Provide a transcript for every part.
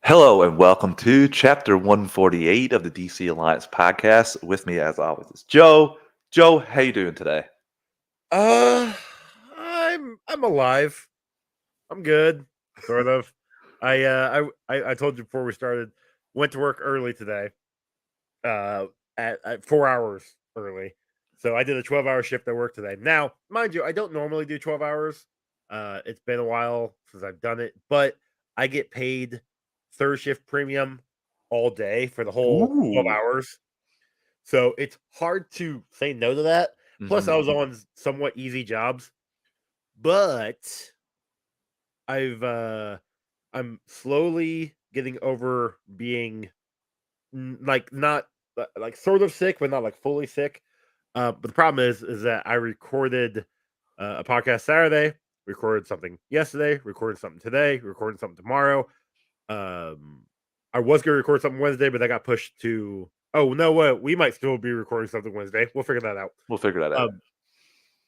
Hello and welcome to chapter 148 of the DC Alliance podcast. With me, as always, is Joe. Joe, how you doing today? Uh, I'm alive. I'm good, sort of. I told you before we started. Went to work early today. Uh, at 4 hours early. So I did a 12-hour shift at work today. Now, mind you, I don't normally do 12 hours. It's been a while since I've done it, but I get paid third shift premium all day for the whole 12 Ooh. hours. So it's hard to say no to that. Plus, I hmm was on somewhat easy jobs, but I've I'm slowly getting over being like not like sort of sick, but not like fully sick. But the problem is that I recorded a podcast Saturday, recorded something yesterday, recorded something today, recorded something tomorrow. Um, I was going to record something Wednesday, but that got pushed to. Oh no, what we might still be recording something Wednesday. We'll figure that out. We'll figure that out.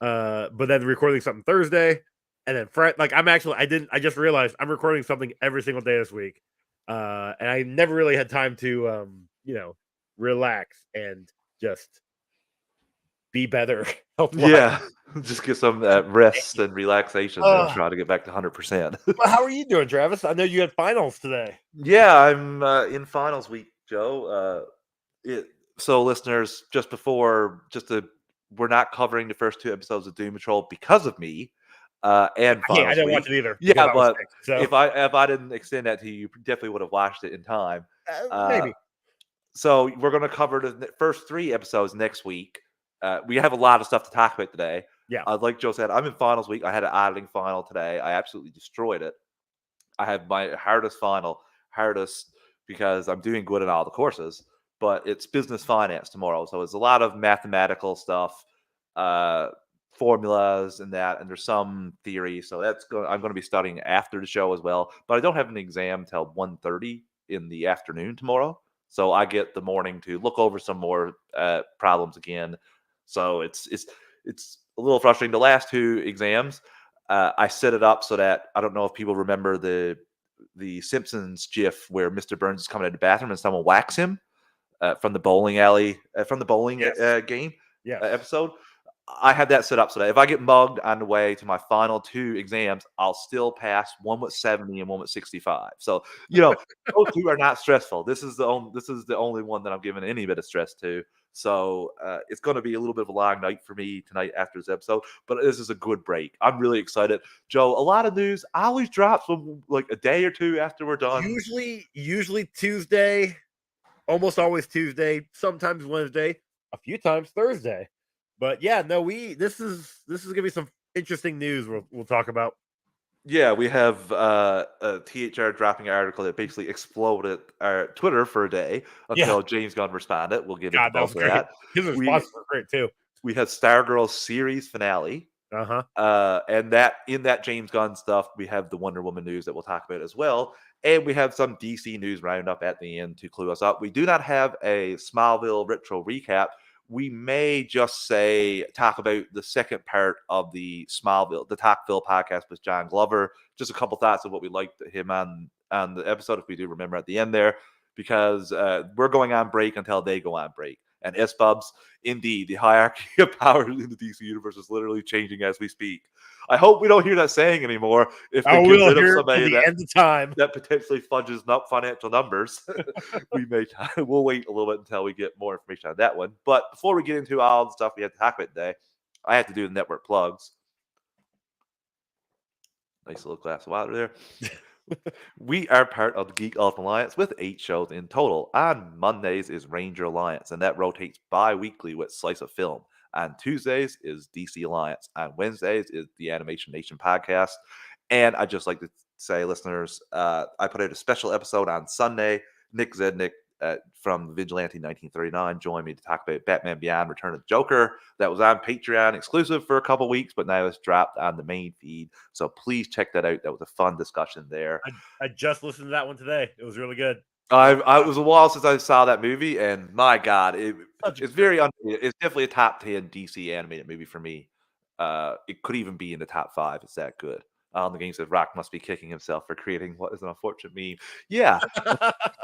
Um, but then recording something Thursday, and then Friday. Like I just realized I'm recording something every single day this week, and I never really had time to relax and just be better health wise. Yeah, just get some rest and relaxation, then Uh, try to get back to 100%. but how are you doing, Travis? I know you had finals today. Yeah, I'm in finals week, Joe. It, so, listeners, we're not covering the first two episodes of Doom Patrol because of me, and Yeah, I finals didn't watch week. it either because Yeah, I was but sick. So if I didn't extend that to you, you definitely would have watched it in time. Uh, maybe, so we're going to cover the first three episodes next week. We have a lot of stuff to talk about today. yeah. Like Joe said, I'm in finals week. I had an idling final today. I absolutely destroyed it. I have my hardest because I'm doing good in all the courses, but it's business finance tomorrow. So it's a lot of mathematical stuff, uh, formulas and that, and there's some theory. So I'm going to be studying after the show as well, but I don't have an exam till 1:30 in the afternoon tomorrow. So I get the morning to look over some more problems again. So it's a little frustrating. The last two exams, I set it up so that I don't know if people remember the Simpsons GIF where Mr. Burns is coming out of the bathroom and someone whacks him from the bowling alley from the bowling Yes, game yes. episode. I had that set up so that if I get mugged on the way to my final two exams, I'll still pass one with 70 and one with 65. So those two are not stressful. This is the only one that I'm giving any bit of stress to. So it's going to be a little bit of a long night for me tonight after this episode, but this is a good break. I'm really excited. Joe, a lot of news always drops from like a day or two after we're done. Usually Tuesday, almost always Tuesday, sometimes Wednesday, a few times Thursday. But yeah, no, we this is gonna be some interesting news we'll talk about. Yeah, we have THR dropping an article that basically exploded our Twitter for a day Yeah, until James Gunn responded. We'll get into God, that was both of great. that. His We responses were great too. we had Stargirl's series finale. Uh-huh. And that in that James Gunn stuff, we have the Wonder Woman news that we'll talk about as well. And we have some DC news roundup at the end to clue us up. We do not have a Smallville retro recap. We may just talk about the second part of the Talkville podcast with John Glover. Just a couple thoughts of what we liked him on the episode, if we do remember at the end there, because we're going on break until they go on break. And SBubs, indeed, the hierarchy of power in the DC universe is literally changing as we speak. I hope we don't hear that saying anymore if they I get will rid of hear it till somebody the end of time. that potentially fudges up financial numbers. We'll wait a little bit until we get more information on that one. But before we get into all the stuff we have to talk about today, I have to do the network plugs. Nice little glass of water there. We are part of the Geek Ultimate Alliance with 8 shows in total. On Mondays is Ranger Alliance, and that rotates bi-weekly with Slice of Film. On Tuesdays is DC Alliance. On Wednesdays is the Animation Nation podcast. And I'd just like to say, listeners, I put out a special episode on Sunday. Nick Zednick from Vigilante 1939 joined me to talk about Batman Beyond Return of the Joker. That was on Patreon exclusive for a couple weeks, but now it's dropped on the main feed. So please check that out. That was a fun discussion there. I just listened to that one today. It was really good. It was a while since I saw that movie, and my God, Such a it's very underrated. It's definitely a top 10 DC animated movie for me. It could even be in the top 5. It's that good. The game says Rock must be kicking himself for creating what is an unfortunate meme. Yeah,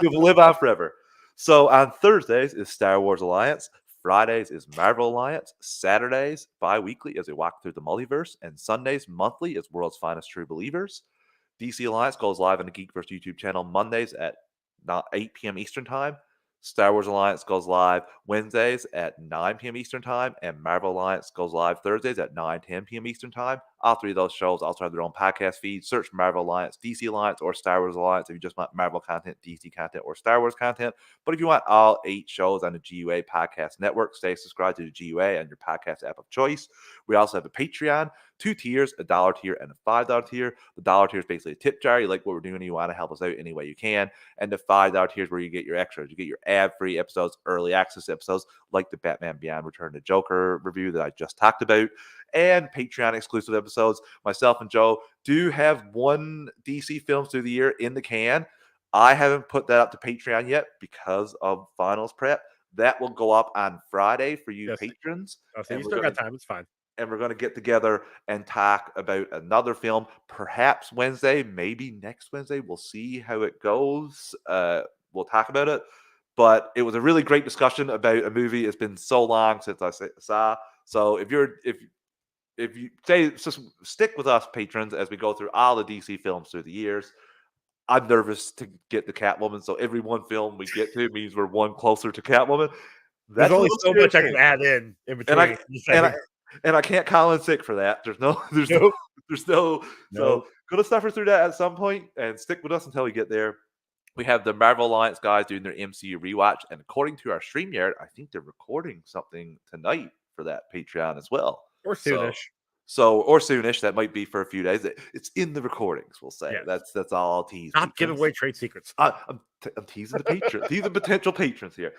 it will live on forever. So on Thursdays is Star Wars Alliance. Fridays is Marvel Alliance. Saturdays, bi-weekly, as we walk through the multiverse. And Sundays, monthly, is World's Finest True Believers. DC Alliance goes live on the GeekVerse YouTube channel Mondays at 8 p.m. Eastern Time. Star Wars Alliance goes live Wednesdays at 9 p.m. Eastern Time, and Marvel Alliance goes live Thursdays at 10 p.m. Eastern Time. All three of those shows also have their own podcast feed. Search Marvel Alliance, DC Alliance, or Star Wars Alliance if you just want Marvel content, DC content, or Star Wars content. But if you want all 8 shows on the GUA Podcast Network, stay subscribed to the GUA on your podcast app of choice. We also have a Patreon, 2 tiers, a $1 tier and a $5 tier. The $1 tier is basically a tip jar. You like what we're doing and you want to help us out any way you can. And the $5 tier is where you get your extras. You get your ad-free episodes, early access episodes, like the Batman Beyond Return to Joker review that I just talked about, and Patreon exclusive episodes. Myself and Joe do have 1 DC Films Through the Year in the can. I haven't put that up to Patreon yet because of finals prep. That will go up on Friday for you Yes. patrons. Oh, so And you we're still gonna got time. It's fine. and we're going to get together and talk about another film, perhaps Wednesday, maybe next Wednesday. We'll see how it goes. We'll talk about it. But it was a really great discussion about a movie. It's been so long since I saw. So if you say, just stick with us, patrons, as we go through all the DC films through the years. I'm nervous to get to Catwoman, so every one film we get to means we're one closer to Catwoman. There's That's a only little so scary much I thing. can add in And I between. Just and I saying. and I can't call in sick for that. There's no Nope. so Nope. gonna suffer through that at some point and stick with us until we get there. We have the Marvel Alliance guys doing their MCU rewatch, and according to our StreamYard, I think they're recording something tonight for that Patreon as well. Or So soonish. or soonish. That might be for a few days. It's in the recordings. We'll say Yes. that's all I'll tease. Stop giving patrons. away trade secrets. I'm teasing the patrons, teasing potential patrons here,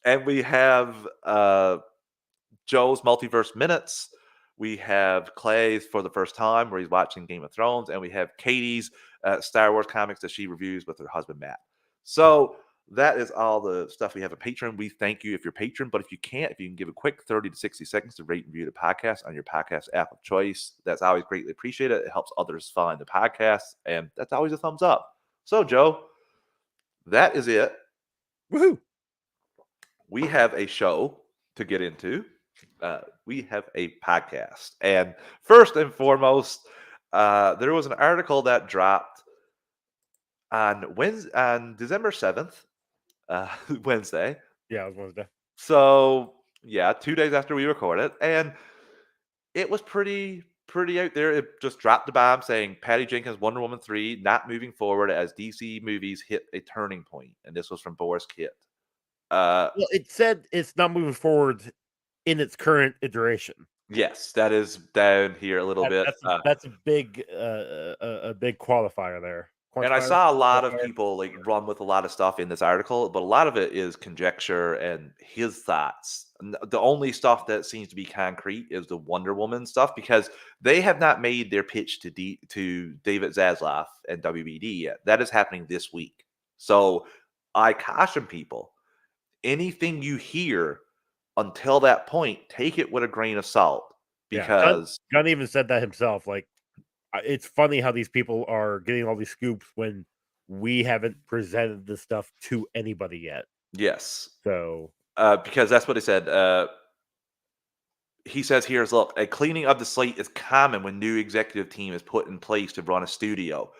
and we have Joe's Multiverse Minutes. We have Clay's for the first time where he's watching Game of Thrones, and we have Katie's Star Wars comics that she reviews with her husband Matt. So that is all the stuff we have a Patreon. We thank you if you're a patron, but if you can't, if you can give a quick 30 to 60 seconds to rate and review the podcast on your podcast app of choice, that's always greatly appreciated. It helps others find the podcast, and that's always a thumbs up. So, Joe, that is it. Woohoo! We have a show to get into. We have a podcast. And first and foremost, there was an article that dropped on December 7th, Wednesday. Yeah, it was Wednesday. So, yeah, 2 days after we recorded. And it was pretty out there. It just dropped the bomb saying Patty Jenkins' Wonder Woman 3 not moving forward as DC movies hit a turning point. And this was from Boris Kitt. Well, it said it's not moving forward in its current iteration. Yes, that is down here a little bit. That's a big qualifier there. And I Quantifier? saw a lot of Qualifier? people like run with a lot of stuff in this article, but a lot of it is conjecture and his thoughts. The only stuff that seems to be concrete is the Wonder Woman stuff because they have not made their pitch to David Zaslav and WBD yet. That is happening this week. So I caution people: anything you hear until that point, take it with a grain of salt because Gunn even said that himself. Like, it's funny how these people are getting all these scoops when we haven't presented this stuff to anybody yet. yes, So because that's what he said. He says here is look, a cleaning of the slate is common when new executive team is put in place to run a studio.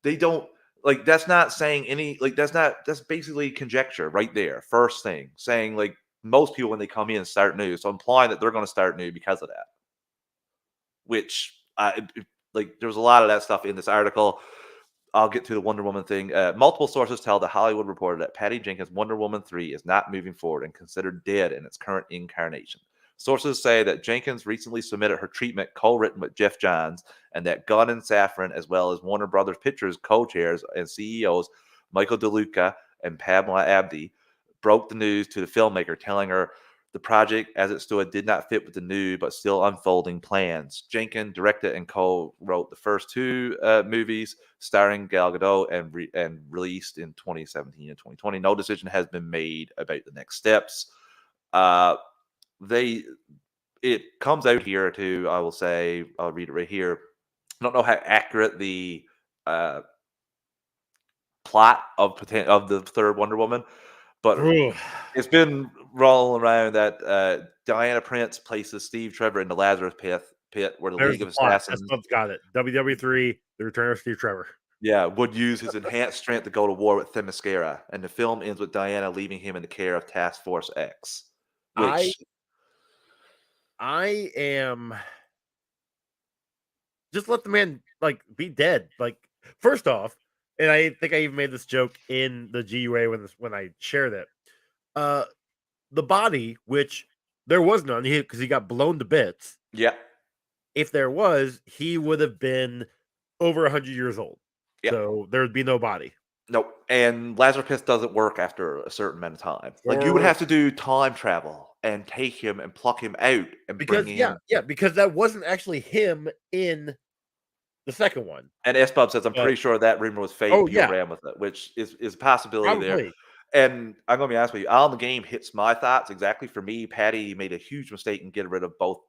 They don't like that's not saying any like that's basically conjecture right there. First thing saying like most people when they come in start new, so implying that they're going to start new because of that. Which like there's a lot of that stuff in this article. I'll get to the Wonder Woman thing. Multiple sources tell the Hollywood Reporter that Patty Jenkins' Wonder Woman 3 is not moving forward and considered dead in its current incarnation. Sources say that Jenkins recently submitted her treatment co-written with Jeff Johns, and that Gunn and Safran, as well as Warner Brothers Pictures co-chairs and CEOs Michael DeLuca and Pamela Abdi, broke the news to the filmmaker, telling her the project, as it stood, did not fit with the new but still unfolding plans. Jenkins directed and co-wrote the first 2 movies, starring Gal Gadot, and released in 2017 and 2020. No decision has been made about the next steps. It comes out here too. I will say, I'll read it right here. don't know how accurate the uh, plot of the third Wonder Woman, but Ooh, it's been rolling around that Diana Prince places Steve Trevor in the Lazarus pit where the there's League the of plot. Assassins, S-Bub's got it. WW3, The Return of Steve Trevor. yeah, would use his enhanced strength to go to war with Themyscira, and the film ends with Diana leaving him in the care of Task Force X, I which I am just let the man like be dead. Like first off, and I think I even made this joke in the GUA when I shared it. Uh, the body, which there was none, because he got blown to bits. yeah, If there was, he would have been over 100 years old. yeah. So there would be no body. Nope, and Lazarus doesn't work after a certain amount of time. Like, you would Or have to do time travel and take him and pluck him out and bring because yeah, in. yeah, because that wasn't actually him in the second one. And S-Bub says, "I'm But pretty sure that rumor was fake, oh but you yeah, ran with it," which is a possibility there. probably. And I'm gonna be honest with you, on the game hits my thoughts exactly. For me, Patty made a huge mistake in getting rid of both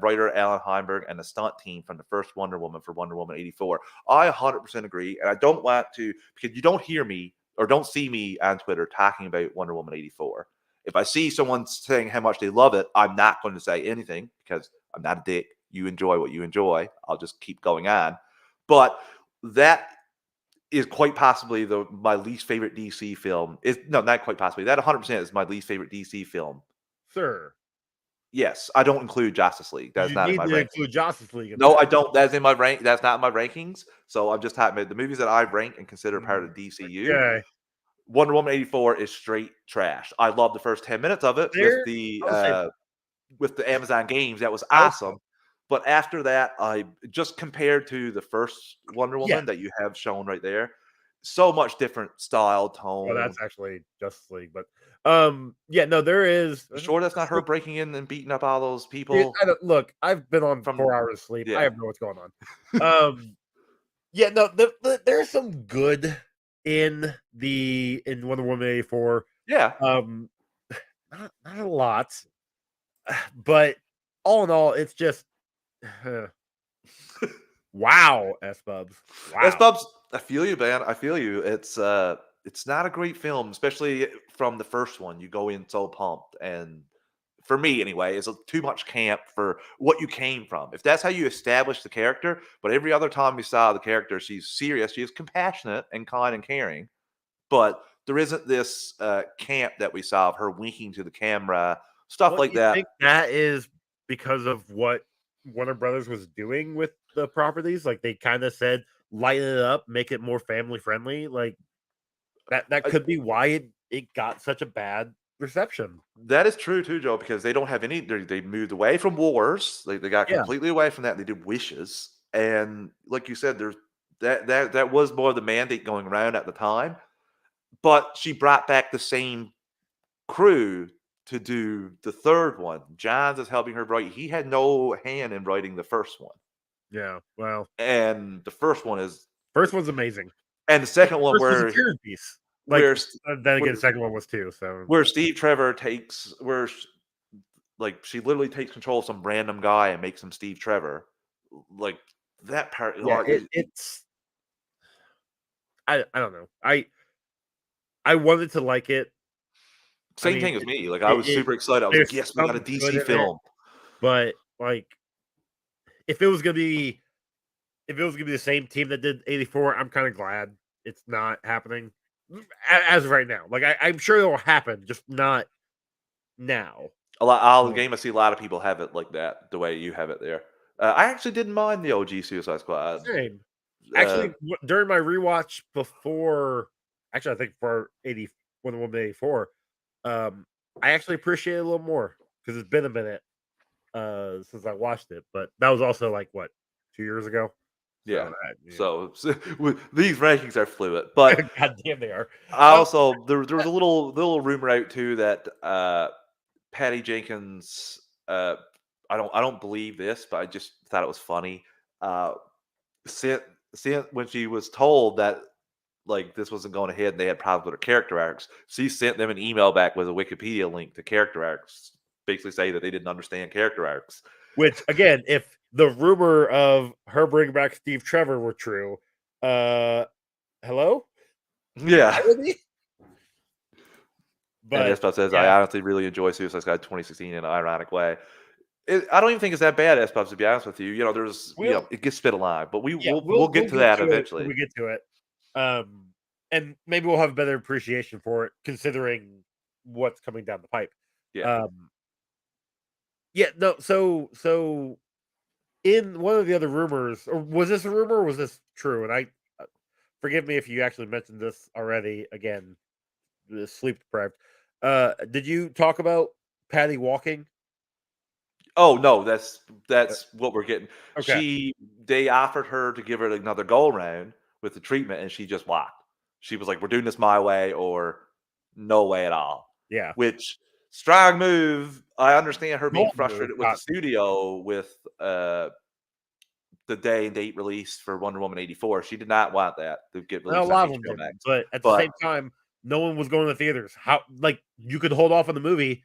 writer Alan Heinberg and the stunt team from the first Wonder Woman for Wonder Woman 84. I 100% agree, and I don't want to, because you don't hear me or don't see me on Twitter talking about Wonder Woman 84. If I see someone saying how much they love it, I'm not going to say anything because I'm not a dick. You enjoy what you enjoy. I'll just keep going on. But that is quite possibly my least favorite DC film. Is no, not quite possibly. That 100% is my least favorite DC film. Sir, Yes, I don't include Justice League. That's you not in need my to ranking. include Justice League in No, that. I don't. That's in my rank. That's not in my rankings. So I'm just talking about the movies that I rank and consider part of the DCU. Okay. Wonder Woman 84 is straight trash. I love the first 10 minutes of it There I would say with the Amazon games. That was okay. awesome. But after that, I just compared to the first Wonder Yeah. Woman that you have shown right there, so much different style, Well, tone. that's actually Justice League, but, yeah, no, there is You sure that's not Justice her League breaking in and beating up all those dude, people I don't look, I've been on from 4 hours sleep, I yeah. have no what's going on. Yeah, no, there's some good in Wonder Woman 84, Yeah. um, not a lot, but all in all, it's just wow, S-Bubs, That's wow. Bubs. I feel you, man. I feel you. It's not a great film, especially from the first one. You go in so pumped, and for me anyway, it's too much camp for what you came from. If that's how you establish the character, but every other time we saw the character, she's serious, she is compassionate and kind and caring, but there isn't this camp that we saw of her winking to the camera, stuff Well, like you that. think that is because of what Warner Brothers was doing with the properties? Like, they kinda said, "Lighten it up, make it more family friendly," like, that Uh, could be why it got such a bad reception. That is true too, Joe, because they don't have any. They moved away from wars. They got Yeah. completely away from that. They did wishes, and like you said, there's that was more the mandate going around at the time. But she brought back the same crew to do the third one. Johns is helping her write. He had no hand in writing the first one, Yeah, well, and the first one is, first one's amazing. and the second one First was a period piece. Like, where then again, where the second one was too, so where Steve Trevor takes where like, she literally takes control of some random guy and makes him Steve Trevor. Like, that part, yeah, oh, it's I don't know. I wanted to like it. I same mean, thing as me. Like, I was it super excited. I was like, there's "Yes, we got a some good DC in it, film." but, like, if it was gonna be if it was gonna be the same team that did 84, I'm kinda glad it's not happening as of right now. Like, I'm sure it'll happen, just not now. A lot all the Um, game, I see a lot of people have it like that, the way you have it there. I actually didn't mind the OG Suicide Squad. same. Uh, Actually, during my rewatch before actually, I think for 80 Wonder Woman 84, um, I actually appreciate it a little more because 'cause it's been a minute, since I watched it, but that was also, like, what, 2 years ago? yeah. So, yeah. So with these rankings are fluid, but God damn, they are. I Um, also there was a little rumor out too that, Patty Jenkins, I don't believe this, but I just thought it was funny, uh sent sent when she was told that, like, this wasn't going ahead and they had problems with her character arcs, she sent them an email back with a Wikipedia link to character arcs, basically saying that they didn't understand character arcs. which again, if the rumor of her bringing back Steve Trevor were true. Hello? Yeah. Irony? And But Espo says, I yeah, honestly really enjoy Suicide Squad 2016 in an ironic way. I don't even think it's that bad, Espo, to be honest with you. we'll It gets spit alive, but yeah, we'll we'll get to get that to it when eventually. we get to it. And maybe we'll have a better appreciation for it considering what's coming down the pipe. Yeah. Um, yeah, no, so in one of the other rumors, or was this a rumor or was this true? And forgive me if you actually mentioned this already. Again, the sleep deprived. Did you talk about Patty walking? Oh no, Uh, that's what we're getting. Okay, They offered her to give her another go round with the treatment, and she just walked. She was like, "We're doing this my way, or no way at all." yeah, Which strong move. I understand her being bold move, frustrated with the not studio with the day and date release for Wonder Woman 84. She did not want that to get a released on lot of them HBO didn't, Max. but at the But same time, no one was going to theaters. How like you could hold off on the movie.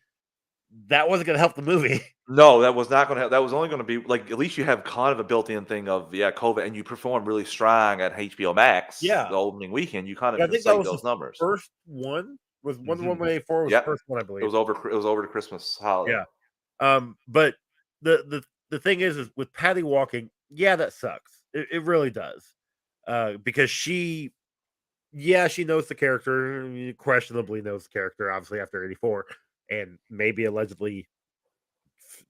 That wasn't going to help the movie. no, that was not gonna that was only gonna be like, at least you have kind of a built-in thing of, yeah, COVID, and you perform really strong at HBO Max Yeah, the opening weekend, you kind of but I think that inflate was the those numbers. first one. Was Wonder Mhm. Woman 84 was the Yep. first one, I believe. It was over the Christmas holiday. Yeah. But the thing is with Patty walking, yeah, that sucks. It really does. Because she knows the character, questionably knows the character, obviously after 84, and maybe allegedly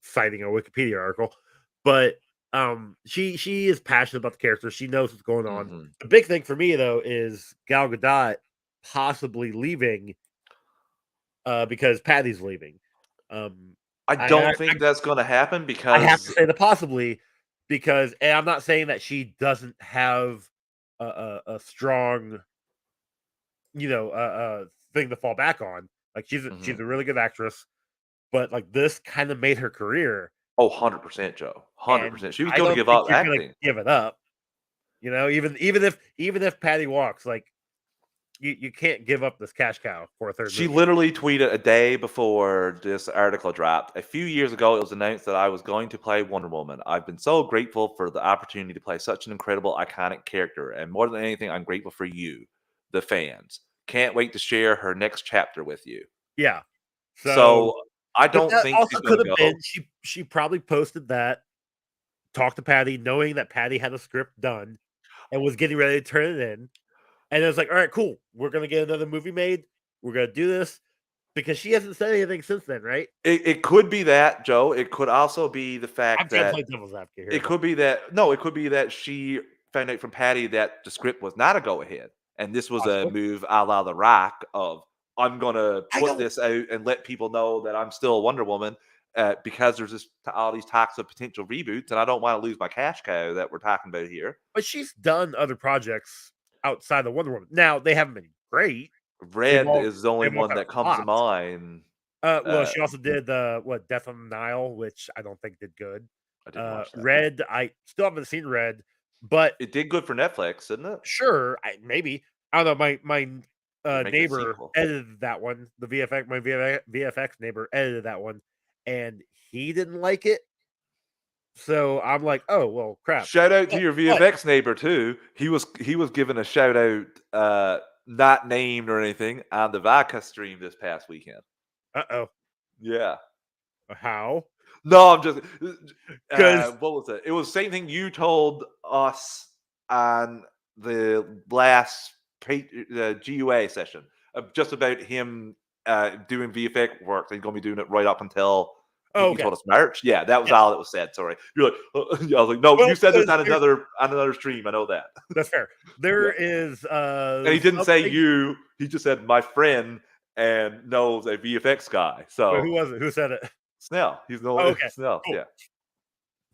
citing a Wikipedia article. But she is passionate about the character. She knows what's going on. Mhm. The big thing for me though is Gal Gadot possibly leaving because Patty's leaving. Um, I I don't think that's gonna happen I have to because say the possibly because and I'm not saying that she doesn't have a strong, thing to fall back on. Like she's Mhm. a really good actress, but like this kind of made her career, Oh, 100%, Joe. and 100%. She was I gonna don't give think up you're gonna acting. give it up. Even if Patty walks, like you can't give up this cash cow for a third She movie. literally tweeted a day before this article dropped. A few years ago, it was announced that I was going to play Wonder Woman. I've been so grateful for the opportunity to play such an incredible, iconic character. And more than anything, I'm grateful for you, the fans. Can't wait to share her next chapter with you. Yeah. So, So I but don't that think also she's could going have to go. been she probably posted that, talked to Patty, knowing that Patty had a script done and was getting ready to turn it in. And it was like, all right, cool. We're gonna get another movie made. We're gonna do this because she hasn't said anything since then, right? It could be that, Joe. It could also be the I'm fact trying to that play devil's advocate here, it but could be that no, it could be that she found out from Patty that the script was not a go ahead, and this was a possibly. move a la The Rock of I'm gonna I put don't. this out and let people know that I'm still Wonder Woman because there's all these talks of potential reboots, and I don't want to lose my cash cow that we're talking about here. But she's done other projects outside of Wonder Woman. Now they haven't been great. They've Red all is the only they've all one kind of that comes to flopped. mind. Well, Uh, she also did what Death on the Nile, which I don't think did good. I didn't watch that. Red, I still haven't seen Red, but It did good for Netflix, didn't it? sure, maybe I don't know. My They're making a neighbor sequel. edited that one. The VFX, my VFX neighbor edited that one, and he didn't like it. So I'm like, oh well, crap. Shout out to your But VFX neighbor too. He was given a shout out, not named or anything, on the vodka stream this past weekend. oh, Yeah. how? No, I'm just Because what was it? It was the same thing you told us on the last GUA session, just about him doing VFX work. He's going to be doing it right up until I think you okay, told us March. Yeah, that was yes. all that was said. Sorry, you're like, yeah, I was like, no, Well, you said this because there, on another stream. I know that. that's fair. Yeah, There is and he didn't say something. you. He just said my friend and knows a VFX guy. Wait, So who was it? Who said it? Snell, he's Oh, no okay, Snell. cool. Yeah,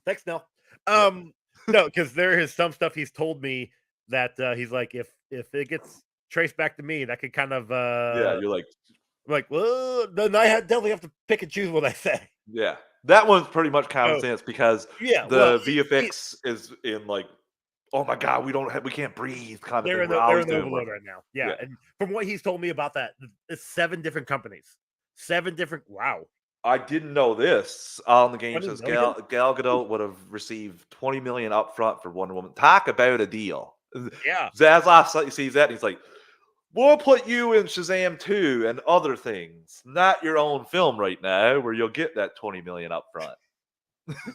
Thanks, Nell. yeah, No, because there is some stuff he's told me that he's like, if it gets traced back to me, that could kind of yeah. You're like, I'm like, well, then definitely have to pick and choose what I say. yeah, that one's pretty much common So sense because yeah, well, the VFX is in like, oh my god, we can't breathe kind of thing. We're they're always in doing overload work. right now. Yeah, Yeah. and from what he's told me about that, it's 7 different companies, 7 different. Wow. I didn't know this. On the game 20 says million? Gal Gadot would have received 20 million upfront for Wonder Woman. Talk about a deal. Yeah. Zaslav sees that and he's like, "We'll put you in Shazam 2 and other things, not your own film right now, where you'll get that 20 million upfront."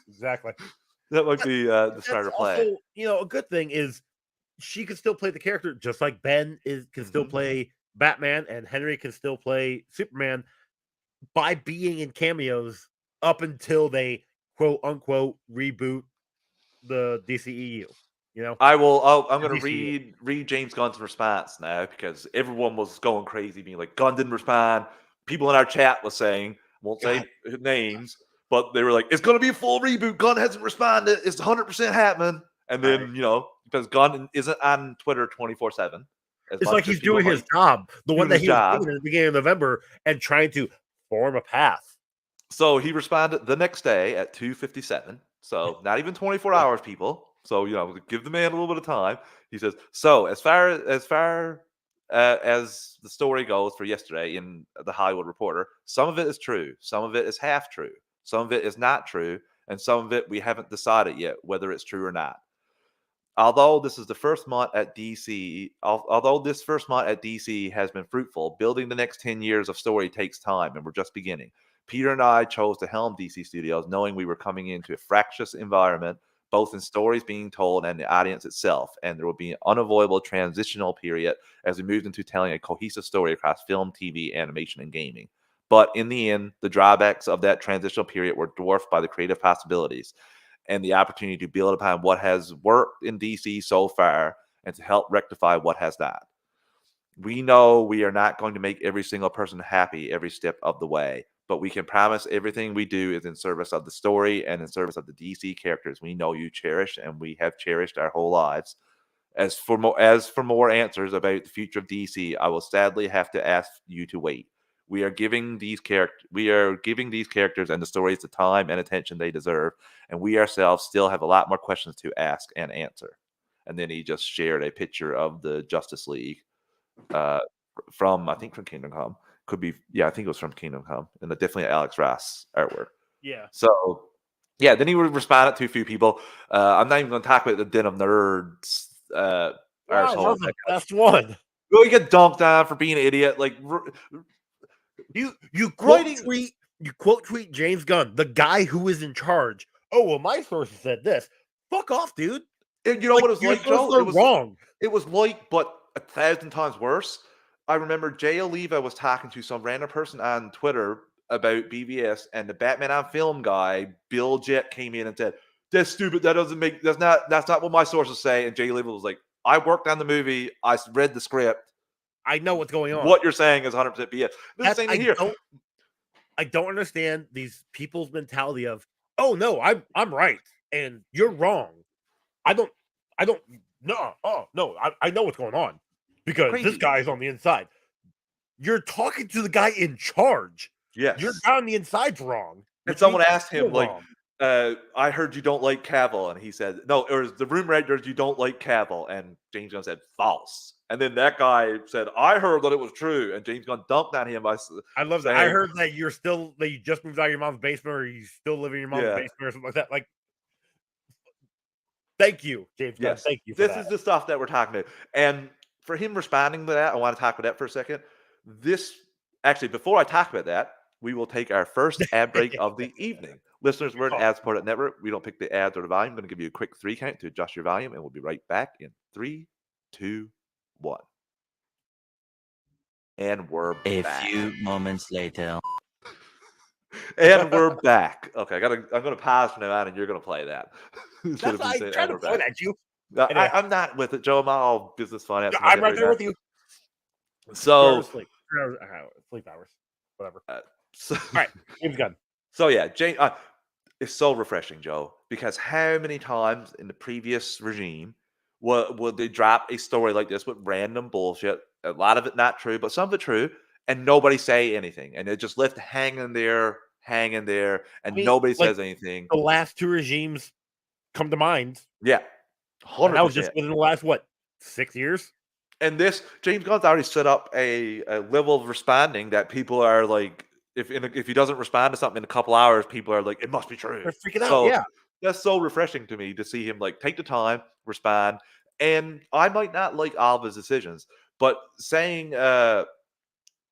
Exactly. That might But be the that's smarter play. also, a good thing is she can still play the character just like Ben can still Mhm. play Batman and Henry can still play Superman by being in cameos up until they quote unquote reboot the DCEU. You know, I'm the gonna DCU. read James Gunn's response now because everyone was going crazy, being like, "Gunn didn't respond." People in our chat was saying, won't God, say names, but they were like, "It's gonna be a full reboot. Gunn hasn't responded. It's 100% happening." And I, then because Gunn isn't on Twitter 24/7 as it's like much as he's people doing his like job, the one doing that his he was job. given in the beginning of November, and trying to form a path. So he responded the next day at 2:57. So not even 24 hours, people. So give the man a little bit of time. He says, "So as the story goes for yesterday in the Hollywood Reporter, some of it is true, some of it is half true, some of it is not true, and some of it we haven't decided yet whether it's true or not. Although this is the first month at DC, although this first month at DC has been fruitful, building the next 10 years of story takes time, and we're just beginning. Peter and I chose to helm DC Studios knowing we were coming into a fractious environment, both in stories being told and the audience itself, and there will be an unavoidable transitional period as we moved into telling a cohesive story across film, TV, animation, and gaming. But in the end, the drawbacks of that transitional period were dwarfed by the creative possibilities and the opportunity to build upon what has worked in DC so far and to help rectify what has not. We know we are not going to make every single person happy every step of the way, but we can promise everything we do is in service of the story and in service of the DC characters we know you cherish and we have cherished our whole lives. As for more answers about the future of DC, I will sadly have to ask you to wait. We are giving these characters and the stories the time and attention they deserve, and we ourselves still have a lot more questions to ask and answer. And then he just shared a picture of the Justice League uh, from I think from Kingdom Come. Could be, yeah, I think it was from Kingdom Come, and definitely Alex Ross artwork. Yeah. So yeah, then he would respond to a few people. I'm not even going to talk about the Den of Nerds Why? That arsehole. was the best one. Really get dunked on for being an idiot. Like You quote writing, tweet James Gunn, the guy who is in charge. Oh well, my sources said this. Fuck off, dude. you know Like what it was your like, sources Joe? are wrong. It was like, but 1,000 times worse. I remember Jay Oliva was talking to some random person on Twitter about BVS, and the Batman on Film guy, Bill Jett, came in and said, "That's stupid. That's not what my sources say." And Jay Oliva was like, "I worked on the movie. I read the script. I know what's going on. What you're saying is 100% BS." This is the same thing here. I don't understand these people's mentality of, oh no, I'm right and you're wrong. I don't no, oh no, I know what's going on because this Crazy. guy's on the inside. You're talking to the guy in charge. Your Yes. guy on the inside's wrong, And which someone means asked you're him, like, wrong. "I heard you don't like Cavill," and he said, "No," or the rumor had you don't like Cavill, and James Gunn said, "False." And then that guy said, "I heard that it was true," and James Gunn dunked on him by I love that. I saying, heard that that you just moved out of your mom's basement or you still live in your mom's "Yeah, basement or something like that. Like, thank you, James Gunn. yes, Thank you for this that. is the stuff that we're talking about." And for him responding to that, I want to talk about that for a second. This Actually, before I talk about that, we will take our first ad break of the evening. Listeners, we're an Oh, ad-supported network. We don't pick the ads or the volume. I'm going to give you a quick 3 count to adjust your volume, and we'll be right back in 3, 2, 1. And we're A back. few moments later. And we're back. Okay, I'm gonna pause from now on, and you're gonna play that instead that's of me I saying, try "And to we're point back." at you. I, Anyway, I'm not with it, Joe. I'm all business finance in my I'm head right right there now. with you. 2 hours So, sleep. 3 hours, sleep hours. Whatever. so, All right, James Gunn. so yeah, Jane. It's so refreshing, Joe, because how many times in the previous regime would they drop a story like this with random bullshit? A lot of it not true, but some of it true, and nobody say anything, and it just left hanging there, I and mean, nobody like says anything. the last 2 regimes come to mind, Yeah, and hundred that was just percent. within the last what 6 years. And this James Gunn's already set up a level of responding that people are like if he doesn't respond to something in a couple hours, people are like, it must be true. They're freaking out. So Yeah. that's so refreshing to me to see him like take the time, respond. And I might not like all of his decisions, but saying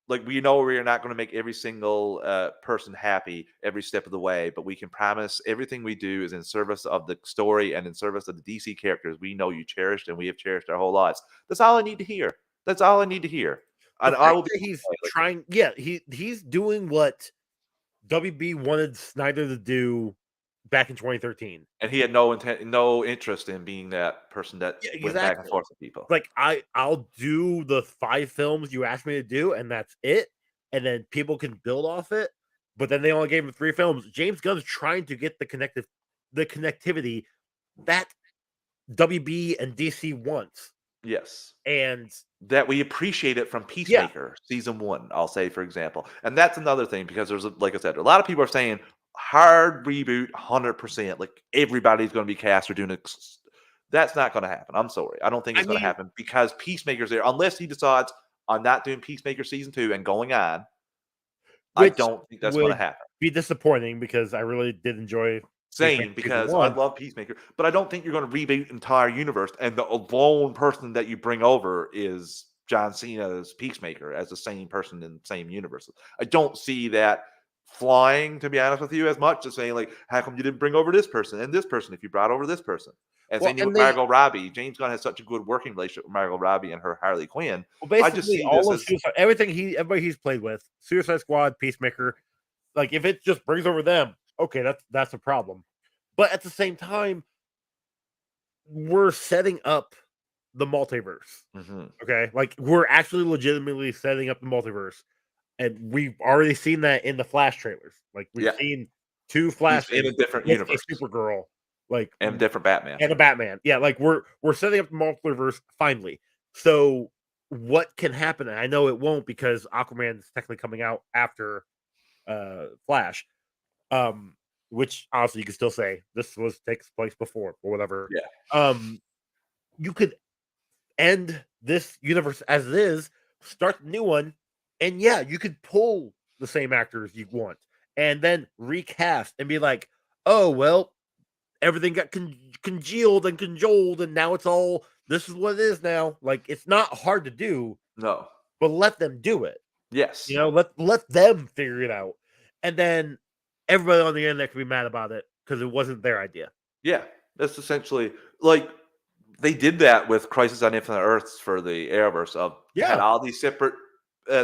like we know we're not going to make every single person happy every step of the way, but we can promise everything we do is in service of the story and in service of the DC characters we know you cherished and we have cherished our whole lives. That's all I need to hear. That's all I need to hear. The And I fact will be that he's like, trying, he's doing what WB wanted Snyder to do back in 2013. and he had no intent, no interest in being that person that Yeah, went back and exactly. forth with people. Like I'll do the 5 films you asked me to do, and that's it. And then people can build off it. But then they only gave him 3 films. James Gunn's trying to get the connectivity that WB and DC wants. Yes. And That we appreciate it from Peacemaker season 1, I'll say, for example. And that's another thing because there's, like I said, a lot of people are saying hard reboot, 100%. Like everybody's going to be cast or doing it. That's not going to happen. I'm sorry. I don't think I it's going to mean, happen because Peacemaker's there. Unless he decides I'm not doing Peacemaker season 2 and going on, I which don't think that's going to would happen. be disappointing because I really did enjoy Same, because I love Peacemaker, but I don't think you're going to reboot the entire universe, and the lone person that you bring over is John Cena's Peacemaker as the same person in the same universe. I don't see that flying, to be honest with you, as much as saying like, how come you didn't bring over this person and this person if you brought over this person? And Well, same thing and with Margot Robbie. James Gunn has such a good working relationship with Margot Robbie and her Harley Quinn. I just basically see this all of as everybody he's played with, Suicide Squad, Peacemaker, like if it just brings over them, okay, that's a problem. But at the same time, we're setting up the multiverse. mhm. Okay, like we're actually legitimately setting up the multiverse, and we've already seen that in the Flash trailers. Like we've Yeah, seen 2 he's in Flashes a different with universe a Supergirl, like and a different Batman. and a Batman. Yeah, like we're setting up the multiverse finally. So what can happen? And I know it won't because Aquaman is technically coming out after Flash. Um, which honestly you can still say this takes place before or whatever. Yeah. Um, you could end this universe as it is, start the new one, and yeah, you could pull the same actors you want, and then recast and be like, oh well, everything got congealed and conjoled, and now it's all this is what it is now. Like it's not hard to do, No. but let them do it. Yes. You know, let them figure it out, and then everybody on the internet can be mad about it because it wasn't their idea. Yeah, that's essentially like they did that with Crisis on Infinite Earths for the Arrowverse. Of had Yeah, all these separate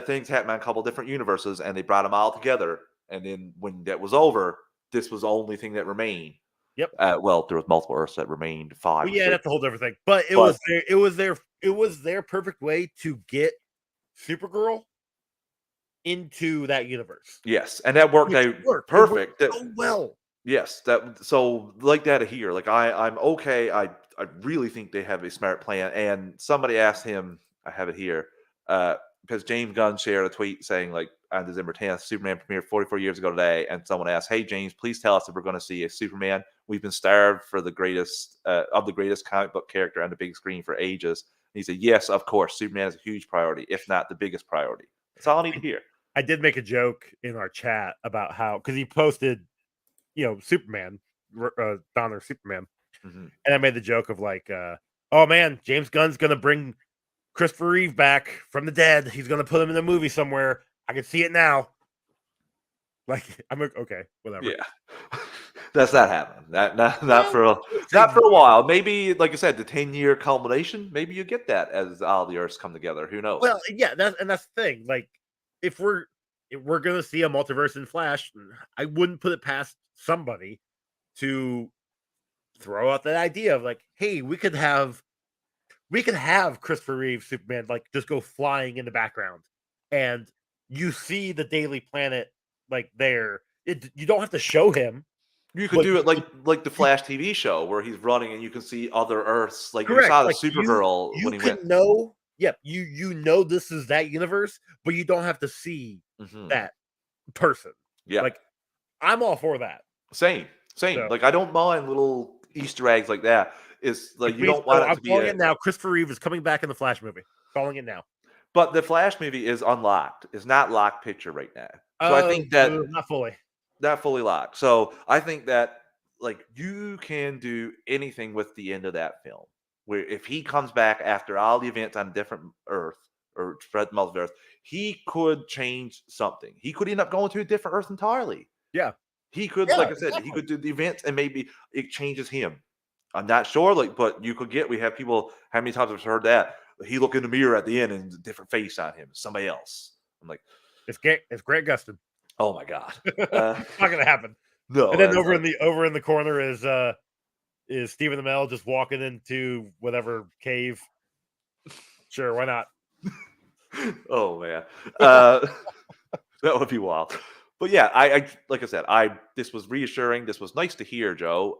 things happen on a couple different universes, and they brought them all together. And then when that was over, this was the only thing that remained. yep. Well, there was multiple Earths that remained, 5 Well, or yeah, 6. that's a whole different thing. But But it was their perfect way to get Supergirl into that universe, yes, and that worked which out worked. It worked perfect. That so well. yes, that so like that here. Like I'm okay. I really think they have a smart plan. And somebody asked him, I have it here, because James Gunn shared a tweet saying like on December 10th, Superman premiered 44 years ago today, and someone asked, "Hey James, please tell us if we're going to see a Superman. We've been starved for the greatest of the greatest comic book character on the big screen for ages." And he said, "Yes, of course. Superman is a huge priority, if not the biggest priority." That's all I need to hear. I did make a joke in our chat about how because he posted, Superman, Donner Superman, Mhm. and I made the joke of like, "Oh man, James Gunn's gonna bring Christopher Reeve back from the dead. He's gonna put him in a movie somewhere. I can see it now." Like, I'm like, okay, whatever. Yeah. That's not happening. Not Well, for I would say not for a while. Maybe, like I said, the 10-year culmination, maybe you get that as all the Earths come together. Who knows? well, yeah, that's the thing. Like, if we're gonna see a multiverse in Flash, I wouldn't put it past somebody to throw out that idea of like, hey, we could have Christopher Reeve Superman like just go flying in the background, and you see the Daily Planet like there. You don't have to show him, You could but do it like the Flash TV show where he's running and you can see other Earths. Like you correct. saw the Like Supergirl you when he went. can know, yep, you know this is that universe, but you don't have to see Mhm. that person. Yeah. Like I'm all for that. Same. Same. So Like I don't mind little Easter eggs like that. It's like you please, don't so want it I'm to be calling a it now. Christopher Reeve is coming back in the Flash movie. Calling it now. But the Flash movie is unlocked. It's not locked picture right now. So I think that Not fully. not fully locked. So I think that like you can do anything with the end of that film. Where if he comes back after all the events on different Earth or spread multiverse, he could change something. He could end up going to a different Earth entirely. Yeah. He could, Yeah, like I said, he exactly. could do the events and maybe it changes him. I'm not sure, like, but you could get. We have people. How many times I've heard that he look in the mirror at the end and a different face on him, somebody else. I'm like, It's Grant Gustin. oh my god, Not gonna happen. no. And then over in the corner is Stephen Amell just walking into whatever cave. Sure, why not? Oh man, that would be wild. But yeah, I like I said, this was reassuring. This was nice to hear, Joe.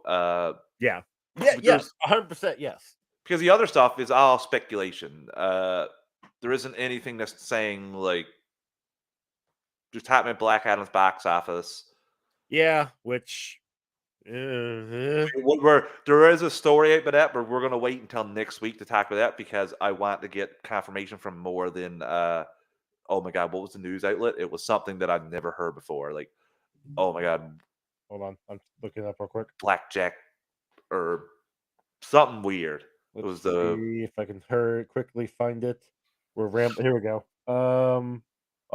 Yeah. There's- Yes, 100% yes. because the other stuff is all speculation. There isn't anything that's saying like just happening at Black Adam's box office. Yeah, which There is a story about that, but we're gonna wait until next week to talk about that because I want to get confirmation from more than oh my god, what was the news outlet? It was something that I've never heard before. Like, oh my god, hold on, I'm looking it up real quick. blackjack or something weird. It Let's was the see if I can quickly find it. Here we go. Oh,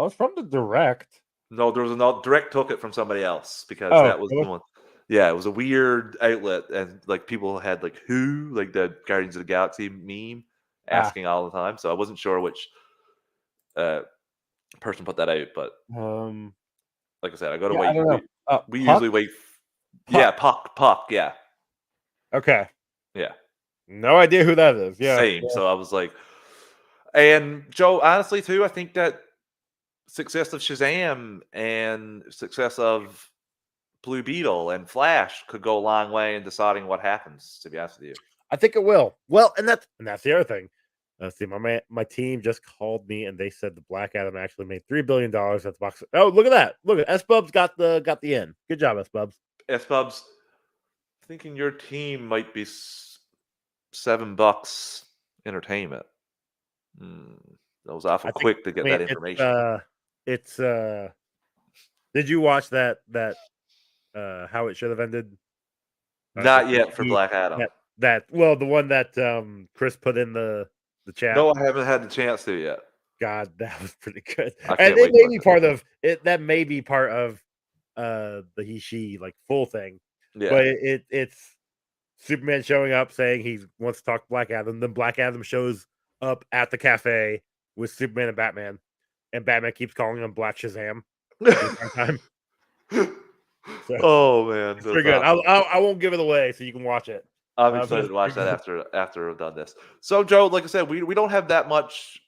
it's from the direct. no, there was another direct took it from somebody else because Oh, that was the really? one. Yeah, it was a weird outlet, and like people had like who like the Guardians of the Galaxy meme Ah, asking all the time. So I wasn't sure which person put that out, but um, like I said, I got to yeah, I wait. don't know. We Puck? usually wait. Puck. Yeah, Puck. Yeah, Okay. yeah. No idea who that is. Yeah. Same. So I was like, and Joe, honestly, too, I think that success of Shazam and success of Blue Beetle and Flash could go a long way in deciding what happens. To be honest with you, I think it will. Well, and that's the other thing. See, my team just called me and they said the Black Adam actually made $3 billion at the box. Oh, look at that! Look at S Bubs got the end. Good job, S Bubs. S Bubs, thinking your team might be $7 entertainment. That was awful quick to get that information. It's Did you watch that how it should have ended? Not yet for Black Adam. Well, the one that Chris put in the chat. No, I haven't had the chance to yet. God, that was pretty good. I And can't it wait may for be it. part of it. That may be part of the he she like full thing. Yeah. But it's Superman showing up saying he wants to talk to Black Adam. Then Black Adam shows up at the cafe with Superman and Batman keeps calling him Black Shazam the entire time. So Oh man, it's that's pretty good. awesome. I won't give it away, so you can watch it. I'm But excited it's to watch pretty that good. after we've done this. So, Joe, like I said, we don't have that much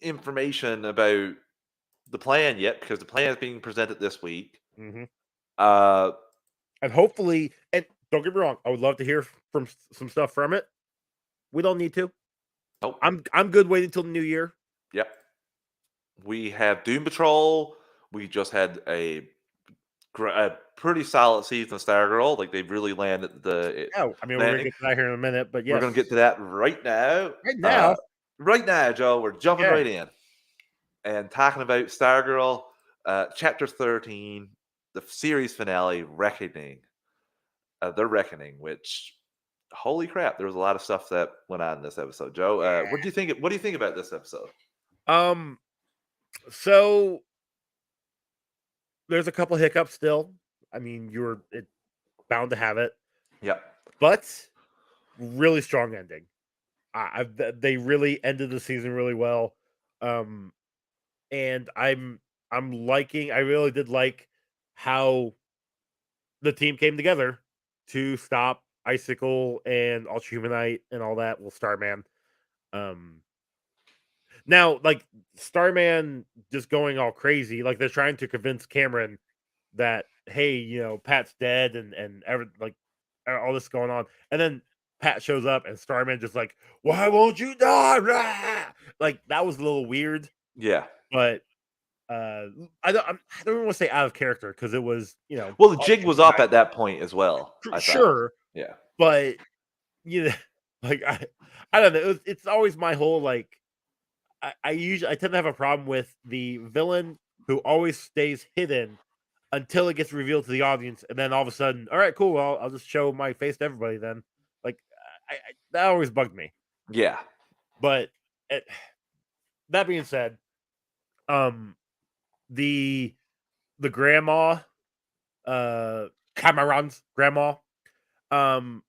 information about the plan yet because the plan is being presented this week. Mhm. Uh, And hopefully, and don't get me wrong, I would love to hear from some stuff from it. We don't need to. nope. I'm good waiting until the new year. Yep. We have Doom Patrol. We just had a pretty solid season of Stargirl. Like they really landed the Oh, I mean, we're gonna landing. get to that here in a minute, but We're yes, gonna get to that right now. right now, Right now, Joe. We're jumping yeah, right in and talking about Stargirl, chapter 13, the series finale, Reckoning. The Reckoning, which holy crap, there was a lot of stuff that went on in this episode. Joe, what do you think? What do you think about this episode? So there's a couple hiccups still. I mean, you're bound to have it, Yep. but really strong ending. They really ended the season really well. And I'm liking. I really did like how the team came together to stop Icicle and Ultrahumanite and all that. Well, Starman. Um, Now, like Starman just going all crazy, like they're trying to convince Cameron that hey, Pat's dead and like all this going on, and then Pat shows up and Starman just like, why won't you die? Rah! Like that was a little weird, Yeah. but I don't want to say out of character because it was Well, the jig was up at that point as well. I thought. sure, Yeah. but like I don't know. It's always my whole like I tend to have a problem with the villain who always stays hidden until it gets revealed to the audience, and then all of a sudden, all right, cool. Well, I'll just show my face to everybody then. Like, that always bugged me. Yeah. But it, that being said, um, the grandma, Cameron's grandma, um,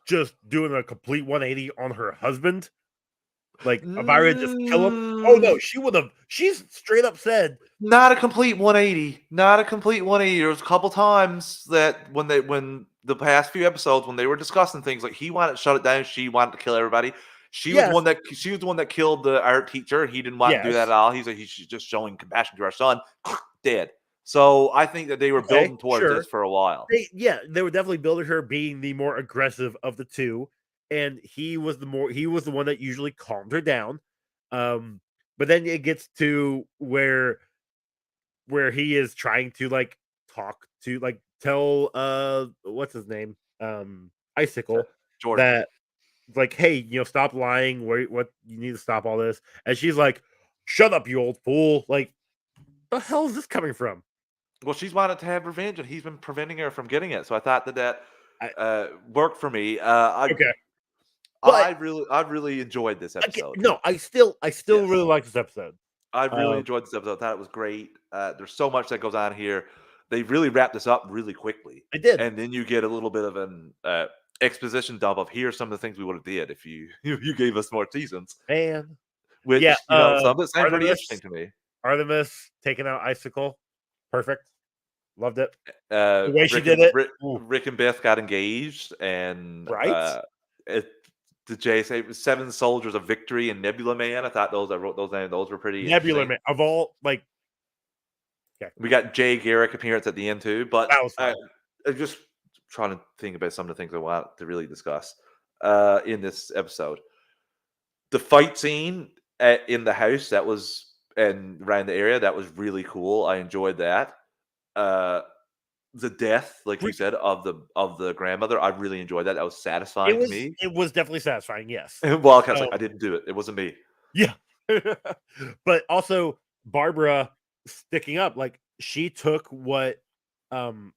just doing a complete 180 on her husband. Like, if I were to just kill him, oh no, Mm, she's straight up said, not a complete 180. Not a complete 180. There was a couple times that when the past few episodes when they were discussing things like he wanted to shut it down, she wanted to kill everybody. yes, She was the one that killed the art teacher. He didn't want to do that at yes, all. He's like he's just showing compassion to our son. Dead. So I think that they were okay, building towards this sure. for a while. They were definitely building her being the more aggressive of the two, and he was the one that usually calmed her down. Um, but then it gets to where he is trying to like talk to like tell what's his name? Uh, Icicle Jordan. that like, hey, stop lying, what you need to stop all this. And she's like, shut up, you old fool. Like, the hell is this coming from? Well, she's wanted to have revenge, and he's been preventing her from getting it. So I thought that I, worked for me. okay. But I really enjoyed this okay, episode. no, I still Yes, really like this episode. I really Um, enjoyed this episode. I thought it was great. There's so much that goes on here. They really wrapped this up really quickly, I did, and then you get a little bit of an exposition dump of here's some of the things we would have did if you you gave us more seasons. man. Yeah, Which some of it sound pretty interesting Artemis to me. Artemis taking out Icicle. Perfect. Loved it. The way she Rick did and it. Rick, Ooh, Rick and Beth got engaged, and right? it, did Jay say Seven Soldiers of Victory and Nebula Man? I thought those I wrote those names. Those were pretty Nebula interesting. Man of all like okay, We got Jay Garrick appearance at the end too, but that was fun. I'm just trying to think about some of the things I want to really discuss in this episode. The fight scene in the house that was and around the area that was really cool. I enjoyed that. Uh, the death, like you Great. said, of the grandmother, I really enjoyed that. That was satisfying to me. It was definitely satisfying, yes. Well, I was like, I Um, didn't do it. It wasn't me. yeah. But also Barbara sticking up, like she took what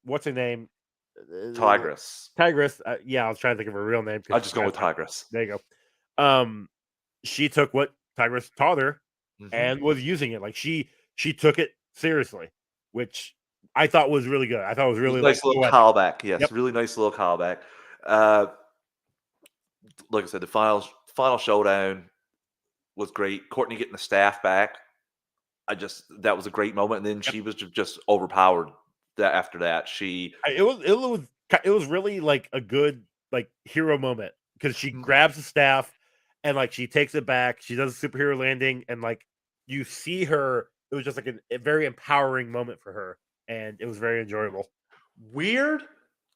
what's her name? Tigress. Tigress. Yeah, I was trying to think of her real name I because just go with Tigress. there you go. She took what Tigress taught her Hmm. and was using it. Like she took it seriously, which I thought was really good. I thought it was It was really a like nice little poetic. callback. Yep. Yes, really nice little callback. Uh, like I said, the final showdown was great. Courtney getting the staff back. That was a great moment. And then Yep. she was just overpowered. That after that, she It was really like a good like hero moment because she mm, grabs the staff and like she takes it back. She does a superhero landing and like you see her. It was just like a very empowering moment for her, and it was very enjoyable. weird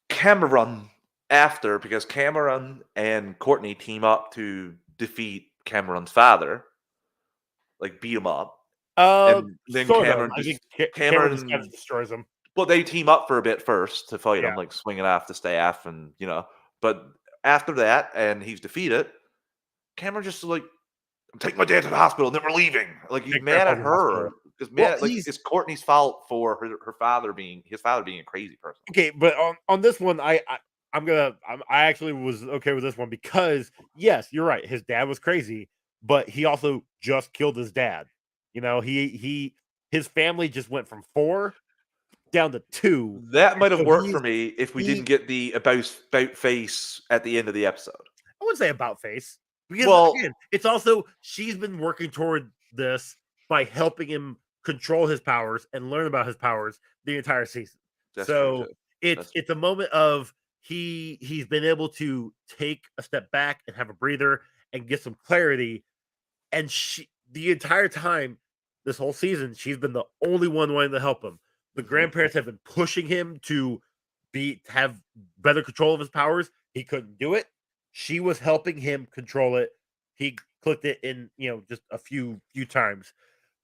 Cameron after because Cameron and Courtney team up to defeat Cameron's father, like beat him up, and then Sort of. I think Cameron just kind of Cameron. destroys him. Well, they team up for a bit first to fight him, Yeah, like swinging off the staff, and But after that, and he's defeated, Cameron just like, I'm taking my dad to the hospital, and then we're leaving. Like he's big fair mad at fucking her. hospital. Because Well, mad, like he's it's Courtney's fault for her father being his father being a crazy person. okay, but on this one, I actually was okay with this one because yes, you're right. His dad was crazy, but he also just killed his dad. His family just went from 4 down to 2, That and might have so worked for me if we didn't he get the about face at the end of the episode. I wouldn't say about face because Well, again, it's also she's been working toward this by helping him control his powers and learn about his powers the entire season. that's true So too. it's That's it's a moment of he's been able to take a step back and have a breather and get some clarity. And she the entire time, this whole season, she's been the only one wanting to help him. The mhm. grandparents have been pushing him to have better control of his powers. He couldn't do it. She was helping him control it. He clicked it in, just a few times.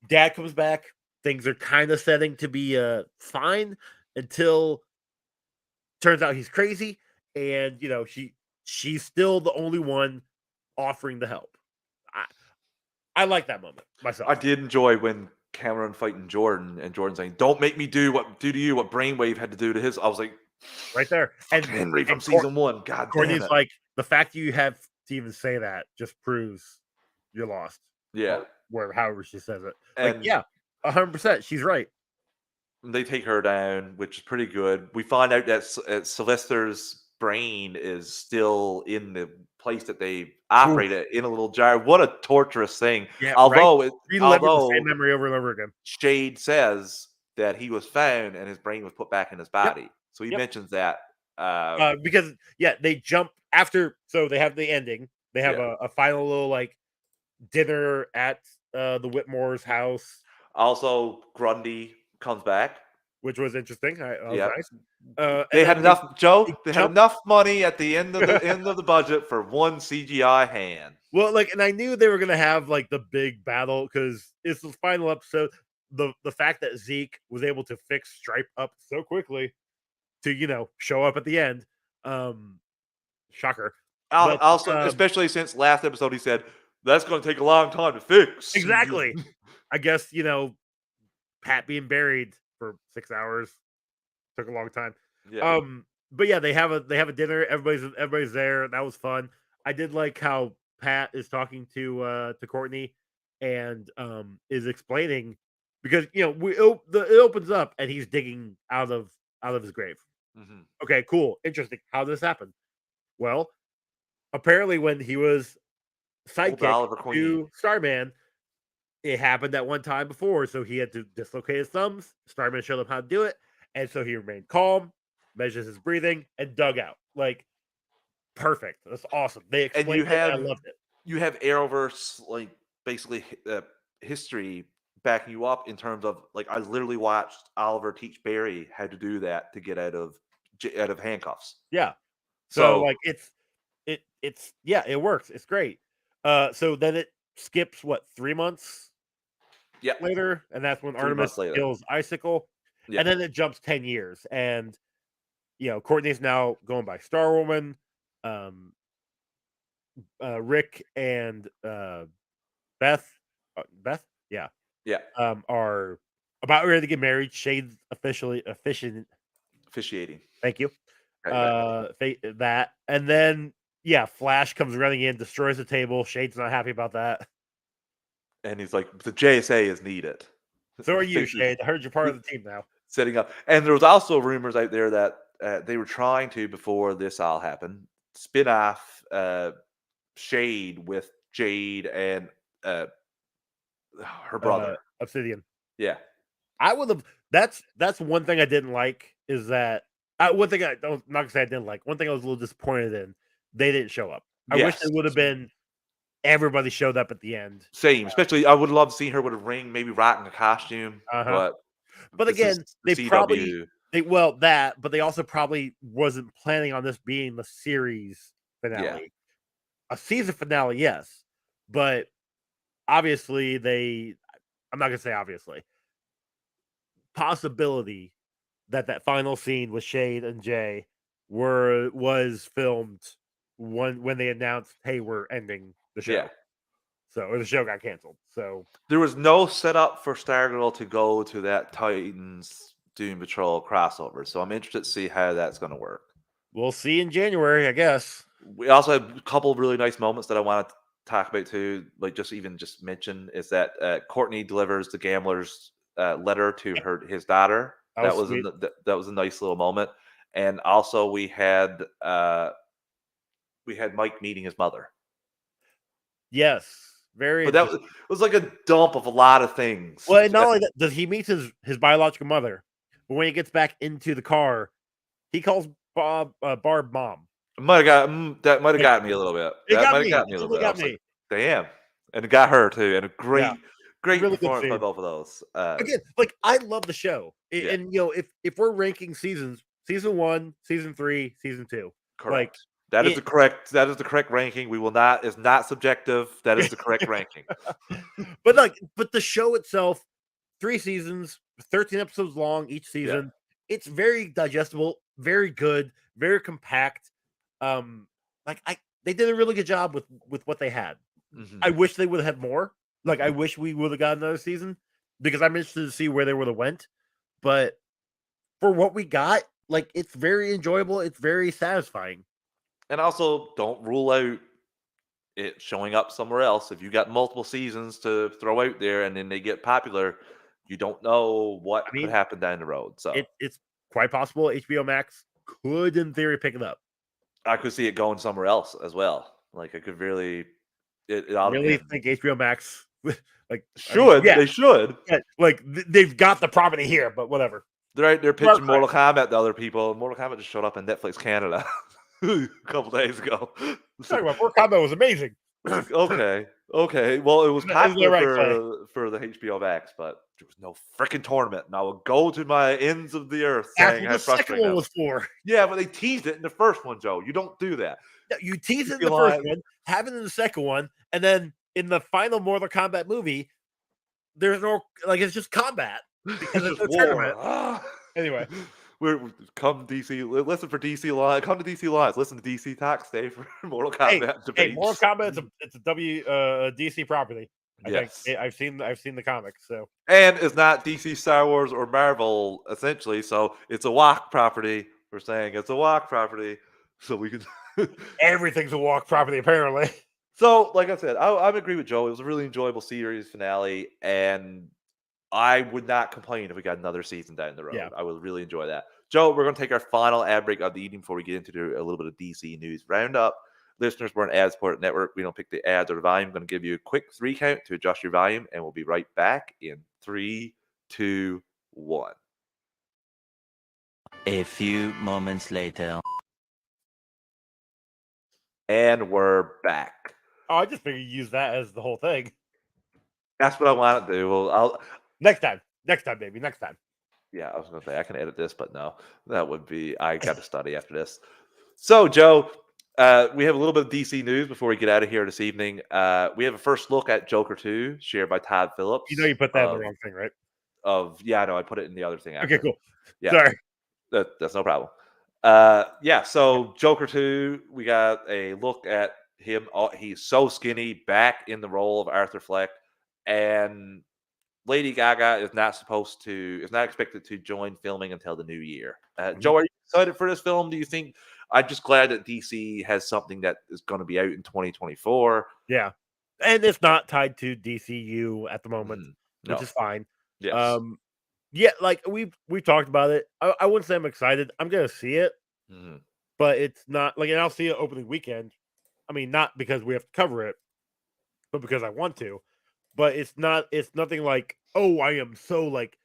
Dad comes back. Things are kind of setting to be fine until turns out he's crazy, and she's still the only one offering the help. I like that moment myself. I did enjoy when Cameron fighting Jordan and Jordan saying, "Don't make me do to you what Brainwave had to do to his." I was like, Right there. "Fucking Henry from season 1." God damn Courtney's it. like, the fact you have to even say that just proves you're lost. Yeah. Or wherever, however she says it. Like, And yeah, 100%. She's right. they take her down, which is pretty good. We find out that Sylvester's brain is still in the place that they Oof. operate it in a little jar. What a torturous thing! Yeah, right. Reliving the same Although memory over and over again. Shade says that he was found and his brain was put back in his Yep. body, so he Yep. mentions that. Because they jump after, so they have the ending. They have Yeah. a final little like dinner at the Whitmore's house, Also, Grundy comes back. which was interesting. That was Yeah, nice. And they then had enough. Joe, they they had jump. enough money at the end of the budget for one CGI hand. Well, like, and I knew they were gonna have like the big battle because it's the final episode. The fact that Zeke was able to fix Stripe up so quickly to show up at the end, um, shocker. But Also, especially since last episode, he said that's going to take a long time to fix. exactly, I guess Pat being buried for 6 hours took a long time. Yeah. But yeah, they have a dinner. Everybody's there. That was fun. I did like how Pat is talking to Courtney and is explaining because it opens up and he's digging out of his grave. Mhm. Okay, cool, interesting. How did this happen? Well, apparently when he was Old sidekick Oliver Queen. to Starman, it happened at one time before, so he had to dislocate his thumbs. Starman showed him how to do it, and so he remained calm, measures his breathing, and dug out. Like, perfect. That's awesome. They And explained it, and I loved it. you have Arrowverse like basically history backing you up in terms of like I literally watched Oliver teach Barry how to do that to get out of handcuffs. Yeah. So So like it's yeah, it works. It's great. So then it skips what 3 months yeah, later, and that's when 3 months Artemis later. kills Icicle, Yeah, and then it jumps 10 years, and Courtney's now going by Star Woman. Um, Rick and Beth, yeah, yeah, are about ready to get married. Shade's officially efficient. officiating. Thank you. Right, right. That, and then yeah, Flash comes running in, destroys the table. Shade's not happy about that. And he's like, the JSA is needed. So are you, Basically, Shade? I heard you're part of the team now. setting up. And there was also rumors out there that they were trying to before this all happened spin off Shade with Jade and her brother. Obsidian. Yeah, I would have. That's one thing I didn't like is that one thing I don't not gonna say I didn't like. One thing I was a little disappointed in. They didn't show up. I wish yes, they would have been. Everybody showed up at the end. same. Especially, I would love to see her with a ring, maybe rocking a costume. Uh-huh. But But this is again, the they probably CW. but they also probably wasn't planning on this being the series finale. Yeah, A season finale, yes, but obviously I'm not gonna say obviously. Possibility that final scene with Shade and Jay was filmed when they announced, "Hey, we're ending the show." yeah. Or the show got canceled. So There was no setup for Stargirl to go to that Titans Doom Patrol crossover, so I'm interested to see how that's going to work. we'll see in January, I guess. We also have a couple of really nice moments that I want to talk about too. Like just mention is that Courtney delivers the gambler's letter to his daughter. That was sweet. That was a nice little moment. And also we had Mike meeting his mother. Yes, very But it was like a dump of a lot of things. well. And not only that, does he meets his biological mother, but when he gets back into the car, he calls Barb mom. That might have Like, got me a little bit. it That got might have me. got It me a little totally bit. I got was like, me. damn. And it got her too. And a Yeah, great really good performance by scene. both of those. Again, like I love the show, Yeah. and if we're ranking seasons, season 1, season 3, season 2, like Correct. That is the correct ranking. We will not is not subjective. That is the correct ranking. but the show itself, 3 seasons, 13 episodes long each Yeah. season. It's very digestible, very good, very compact. Like they did a really good job with what they had. Mhm. I wish they would have had more, Like, I wish we would have got another season because I'm interested to see where they would have went. But for what we got, like, it's very enjoyable. It's very satisfying. And also, don't rule out it showing up somewhere else. If you got multiple seasons to throw out there and then they get popular, you don't know what I could mean, happen down the road. So it's quite possible HBO Max could, in theory, pick it up. I could see it going somewhere else as well. Like I could really, it all Really depends. think HBO Max, like, I mean, Should yeah, they should? yeah, like they've got the property here, but whatever. They're out there Far pitching Cry. Mortal Kombat to other people. Mortal Kombat just showed up in Netflix Canada a couple days ago. It's Talking like, about Mortal Kombat was amazing. it's like, okay, okay. Well, it was Isn't that popular right, Clay? for the HBO Max, but there was no freaking tournament. And I will go to my ends of the earth That's saying what how the second frustrating one that was. was for. Yeah, but they teased it in the first one, Joe. You don't do that. No, you tease it in You the first lie. one, have it in the second one, and then in the final Mortal Kombat movie, there's no like it's just combat because It's there's just no tournament. war. Ah. Anyway, Come DC. Listen for DC Live. Come to DC Live. Listen to DC Talk. Stay for Mortal hey, Kombat hey, Mortal debates. Kombat it's a DC property. I think Yes. I've seen the comics, so And it's not DC, Star Wars, or Marvel, essentially. So it's a walk property. We're saying it's a walk property. So we can. everything's a walk property apparently. So, like I said, I agree with Joe. It was a really enjoyable series finale, and I would not complain if we got another season down the Yeah. road. I would really enjoy that. Joe, we're going to take our final ad break of the evening before we get into a little bit of DC news roundup. Listeners, we're an ad-supported network. We don't pick the ads or the volume. I'm going to give you a quick 3 count to adjust your volume, and we'll be right back in 3, 2, 1. A few moments later. And we're back. Oh, I just figured you use that as the whole thing. That's what I want to do. Well, Next time, baby, next time. Yeah, I was going to say I can edit this, but no, that would be I got to study after this. So, Joe, we have a little bit of DC news before we get out of here this evening. We have a first look at Joker 2, shared by Todd Phillips. You know you put that in the wrong thing, right? Yeah, no, I put it in the other thing after. Okay, cool. Yeah, Sorry. that's no problem. So Joker 2, we got a look at him. He's so skinny, back in the role of Arthur Fleck, and Lady Gaga is not expected to join filming until the new year. Joe, are you excited for this film? Do you think? I'm just glad that DC has something that is going to be out in 2024. Yeah, and it's not tied to DCU at the moment, No. which is fine. Yes. Yeah, like we've talked about it. I wouldn't say I'm excited. I'm gonna see it, but it's not like, and I'll see it opening weekend. I mean, not because we have to cover it, but because I want to. But it's nothing like, oh, I am so like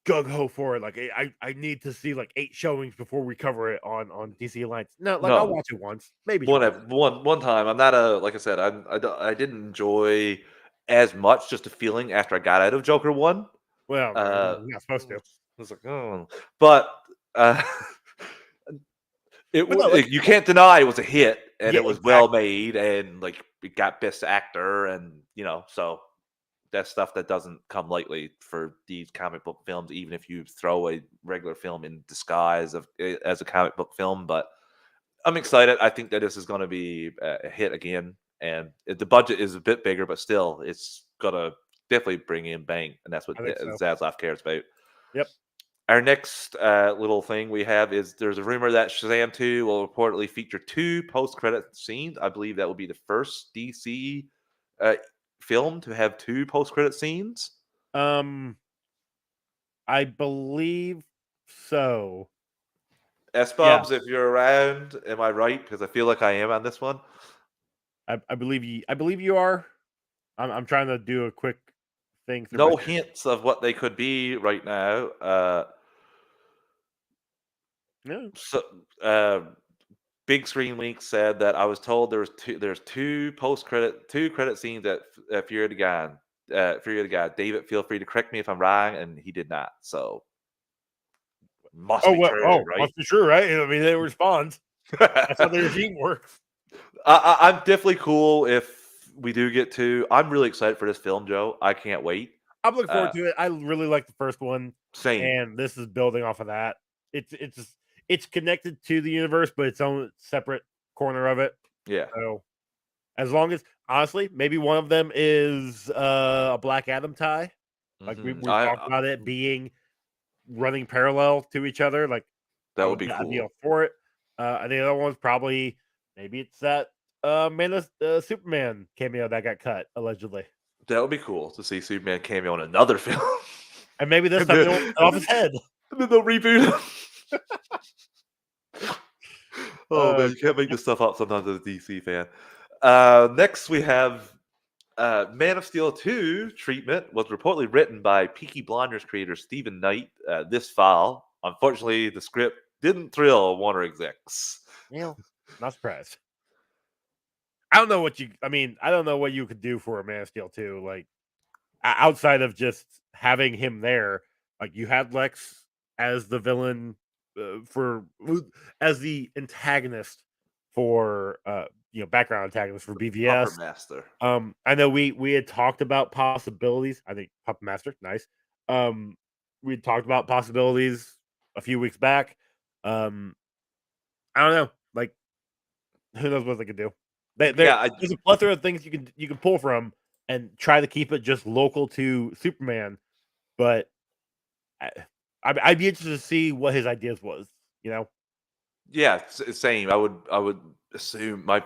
gung ho for it. Like I need to see like 8 showings before we cover it on DC Alliance. No, like I'll watch it once, maybe twice. One time. I'm not like I said. I didn't enjoy as much just the feeling after I got out of Joker 1. Well, you're not supposed to. I was like, oh, but you can't deny it was a hit, and Yeah, it was exactly. well made, and like it got Best Actor, and so that's stuff that doesn't come lightly for these comic book films, even if you throw a regular film in disguise as a comic book film. But I'm excited. I think that this is going to be a hit again, and the budget is a bit bigger, but still, it's gonna definitely bring in bang, and that's what I think so. Zaslav cares about. Yep. Our next little thing we have is there's a rumor that Shazam 2 will reportedly feature 2 post-credit scenes. I believe that will be the first DC film to have 2 post-credit scenes. I believe so. S-Bubs, if you're around, am I right? Because I feel like I am on this one. I believe you are. I'm trying to do a quick thing. No hints of what they could be right now. No. So, Big Screen Link said that I was told there's 2 credit scenes at Fury of the God. Fury of the God. David, feel free to correct me if I'm wrong, and he did not. So must be true, right? Must be true, right? I mean, they respond. That's how the regime works. I'm definitely cool if we do get to. I'm really excited for this film, Joe. I can't wait. I'm looking forward to it. I really like the first one. Same. And this is building off of that. It's connected to the universe, but its own separate corner of it. Yeah. So as long as honestly, maybe one of them is a Black Adam tie. Like we've talked about it being running parallel to each other. Like That would be I'd be cool. all for it. And the other one's probably maybe it's that Superman cameo that got cut allegedly, That would be cool to see Superman cameo in another film. and maybe this and, time then, they'll cut off his head. and then they'll reboot him. Oh man, you can't make this stuff up sometimes as a DC fan. Next we have Man of Steel 2 treatment was reportedly written by Peaky Blinders creator Stephen Knight this fall. Unfortunately, the script didn't thrill Warner execs. Not surprised. I don't know what you could do for a Man of Steel 2, like outside of just having him there. Like you had Lex as the villain as the antagonist for background antagonist for BVS. Puppet Master. I know we had talked about possibilities. I think Puppet Master, nice. We had talked about possibilities a few weeks back. I don't know. Like, who knows what they could do? There's a plethora of things you can pull from and try to keep it just local to Superman. But I'd be interested to see what his ideas was. Yeah, same. I would assume my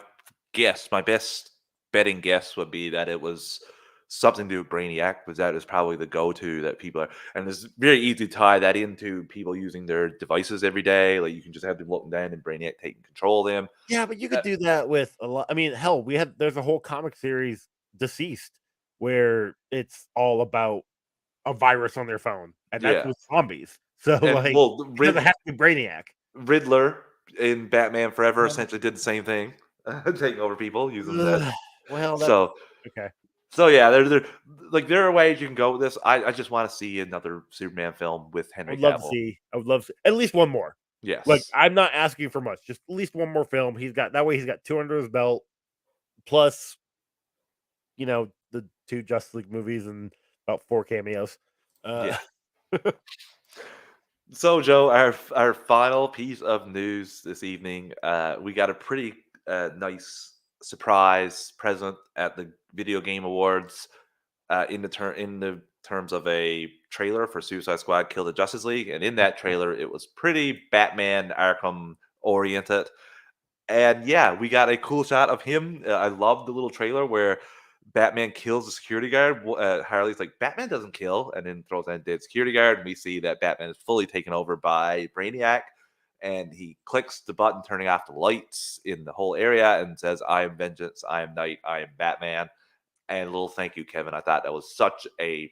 best betting guess would be that it was something to do with Brainiac, because that is probably the go-to that people are, and it's very easy to tie that into people using their devices every day. Like you can just have them looking down and Brainiac taking control of them. Yeah, but you could do that with a lot. I mean, hell, there's a whole comic series, Deceased, where it's all about a virus on their phone, and that's with zombies. So it doesn't have to be Brainiac. Riddler in Batman Forever essentially did the same thing, taking over people using that. Well, okay. So yeah, there are ways you can go with this. I just want to see another Superman film with Henry Cavill. I would love to see at least one more. Yes. Like I'm not asking for much, just at least one more film. He's got 2 under his belt, plus the 2 Justice League movies and about 4 cameos. Yeah. So Joe, our final piece of news this evening, we got a pretty nice surprise present at the Video Game Awards in the terms of a trailer for Suicide Squad: Kill the Justice League, and in that trailer, it was pretty Batman Arkham oriented. And yeah, we got a cool shot of him. I love the little trailer where Batman kills the security guard. Harley's like, Batman doesn't kill, and then throws in a dead security guard. And we see that Batman is fully taken over by Brainiac, and he clicks the button turning off the lights in the whole area and says, I am vengeance, I am night, I am Batman. And a little thank you, Kevin. I thought that was such a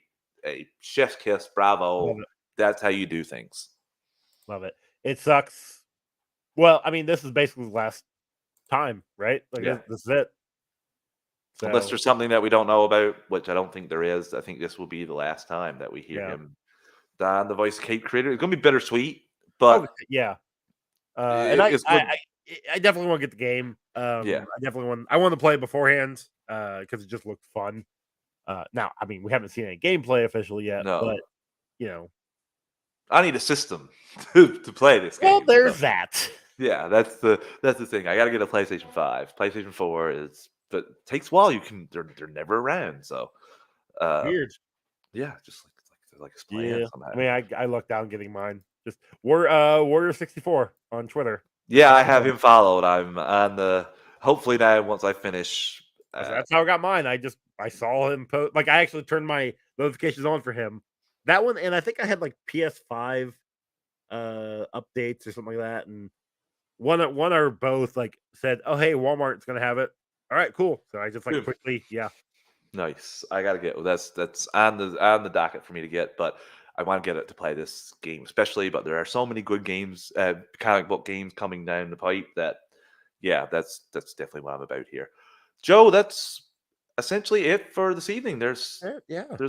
chef's kiss. Bravo. That's how you do things. Love it. It sucks. Well, I mean, this is basically the last time, right? Like, this is it. So, unless there's something that we don't know about, which I don't think there is. I think this will be the last time that we hear him on the voice of Cape Creator. It's going to be bittersweet, but and I definitely want to get the game. I want to play it beforehand because it just looked fun. Now, I mean, we haven't seen any gameplay officially yet, but I need a system to play this game. Well, there's that. Yeah, that's the thing. I got to get a PlayStation 5. PlayStation 4 but it takes a while. They're never around. So weird. Yeah, just like it's playing somehow. I mean, I lucked out getting mine. Just Warrior 64 on Twitter. Yeah, I have him followed. I'm on the. Hopefully now, once I finish. That's how I got mine. I saw him post. Like I actually turned my notifications on for him. That one, and I think I had like PS5 updates or something like that, and one or both like said, "Oh, hey, Walmart's gonna have it." All right, cool. So I just quickly, Nice. I gotta get that's on the docket for me to get, but I want to get it to play this game especially. But there are so many good games, comic book games coming down the pipe that, that's definitely what I'm about here. Joe, that's essentially it for this evening. There's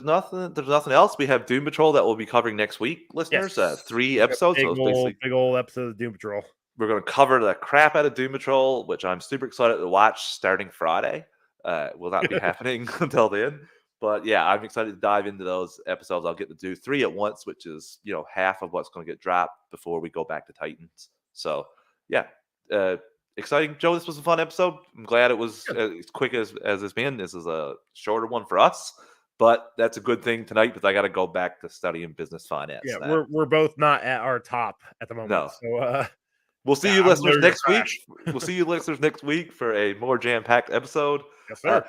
nothing else. We have Doom Patrol that we'll be covering next week, listeners. 3 episodes. Big old episode of Doom Patrol. We're going to cover the crap out of Doom Patrol, which I'm super excited to watch starting Friday. Will not be happening until then. But yeah, I'm excited to dive into those episodes. I'll get to do 3 at once, which is, half of what's going to get dropped before we go back to Titans. So yeah, exciting, Joe. This was a fun episode. I'm glad it was Yeah. as quick as it's been. This is a shorter one for us, but that's a good thing tonight because I got to go back to studying business finance. Yeah, now. we're both not at our top at the moment. No. So We'll see yeah, you I'm listeners ready to next week. crash. We'll see you listeners next week for a more jam-packed episode. Yes, sir.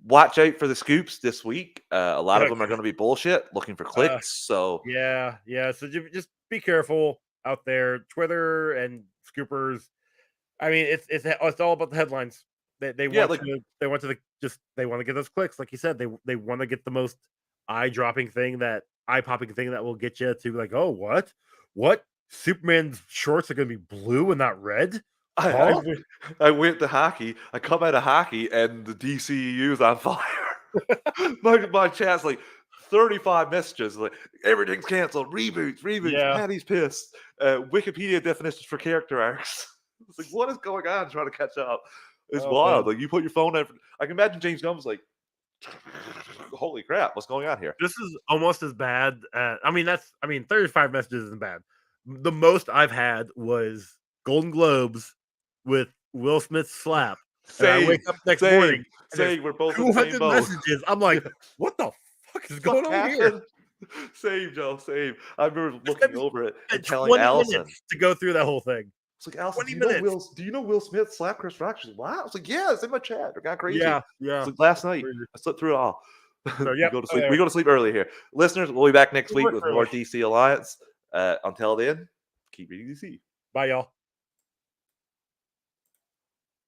Watch out for the scoops this week. A lot of Yeah. them are going to be bullshit, looking for clicks. So Yeah. So just be careful out there, Twitter and scoopers. I mean, it's all about the headlines. They Yeah, want they want to get those clicks, like you said. They want to get the most eye-popping thing that will get you to like, oh, what? Superman's shorts are going to be blue and not red? Huh? I went to hockey. I come out of hockey, and the DCEU's on fire. my chat's like 35 messages, like everything's canceled, reboots, Yeah. Patty's pissed, Wikipedia definitions for character arcs. It's like, what is going on? Trying to catch up. It's Oh, wild. man. Like, you put your phone in. I can imagine James Gunn was like, holy crap, what's going on here? This is almost as bad. 35 messages isn't bad. The most I've had was Golden Globes with Will Smith's slap. And I wake up next morning. We're both in the same 200 boat. messages. I'm like, what the fuck is going on here? Same, Joe. Same. I remember looking over it and telling 20 Allison minutes to go through that whole thing. It's like, Allison, 20 do minutes. you know Will Smith slapped Chris Rock? She's like, what? I was like, yeah, it's in my chat. It got crazy. Yeah. It's like last night. Crazy. I slept through it all. So, we yep, go to sleep. We go to sleep early here. Listeners, we'll be back next We week work with more early. DC Alliance. Until then, keep reading DC. Bye, y'all.